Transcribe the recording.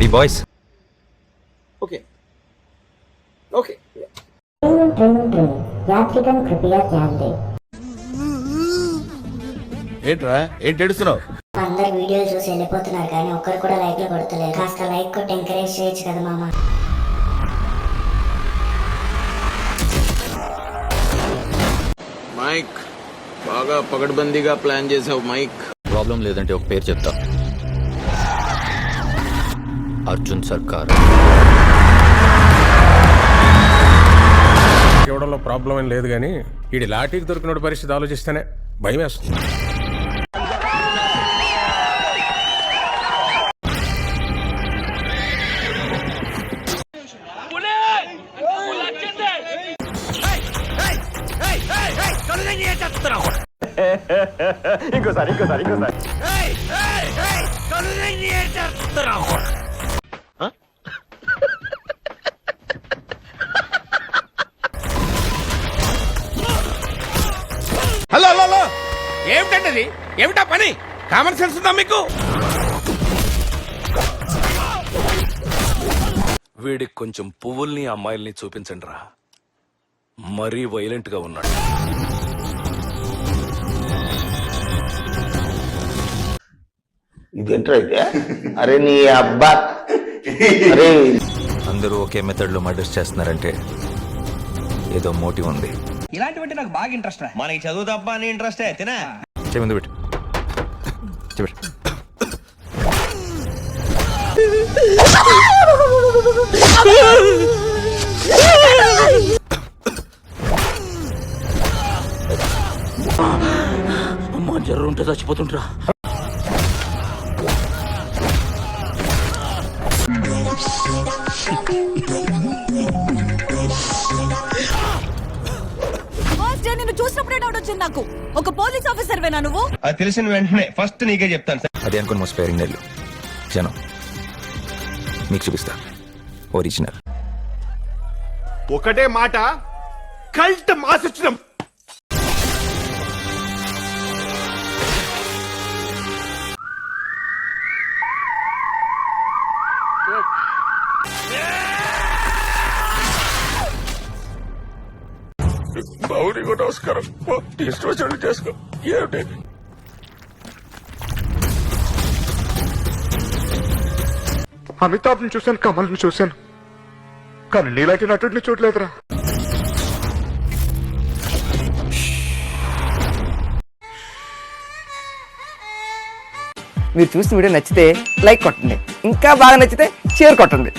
Ready boys? Okay okay. ఏంట్రా ఏంటి ఏడుస్తున్నావు? అందరు వీడియోలు చూసి వెళ్ళిపోతున్నారు కానీ ఒక్కరు కూడా లైక్ లో కొడతలేదు. కాస్త లైక్ కొట్టి ఎంకరేజ్ చేయొచ్చు కదా మామ. మైక్ బాగా పగడ్బందీగా ప్లాన్ చేసావు మైక్. ప్రాబ్లం లేదంటే ఒక పేరు చెప్తా, అర్జున్ సర్కార్. ఇవ్వడంలో ప్రాబ్లం ఏం లేదు కానీ వీడి లాఠీకి దొరికిన పరిస్థితి ఆలోచిస్తేనే భయం వేస్తుంది. ఇంకోసారి హలో హలో హలో, ఏమిటండి ఏమిటా పని? కామన్ సెన్స్ ఉందా మీకు? వీడికి కొంచెం పువ్వుల్ని అమ్మాయిల్ని చూపించండి రా, మరీ వైలెంట్ గా ఉన్నాడు. ఇదేంట్రా అయితే? అరే నీ అబ్బా, అరే అందరూ ఒకే మెథడ్ లో మర్డర్స్ చేస్తున్నారంటే ఏదో మోటివ్ ఉంది. ఇలాంటివంటే నాకు బాగా ఇంట్రెస్ట్ రా. మనకి చదువు తప్ప అని ఇంట్రెస్ట్ తినా. ముందు పెట్టు. అమ్మా జర్రు ఉంటే చచ్చిపోతుంటరా. నేను చూసినప్పుడే డౌట్ వచ్చింది నాకు. ఒక పోలీస్ ఆఫీసర్ వేనా నువ్వు? అది తెలిసిన వెంటనే ఫస్ట్ నీకే చెప్తాను సార్. అది అనుకుని మోసపోయారు నెల్లు జనం. మీకు చూపిస్తా ఒరిజినల్. ఒకటే మాట, కల్ట్ మాసొచ్చడం. బావుడిగో నమస్కారం. ఇష్టం చేసుకో. ఏమిటి అమితాబ్ని చూశాను, కమల్ని చూశాను, కానీ నీలాంటి నటుడిని చూడలేదురా. మీరు చూసిన వీడియో నచ్చితే లైక్ కొట్టండి, ఇంకా బాగా నచ్చితే షేర్ కొట్టండి.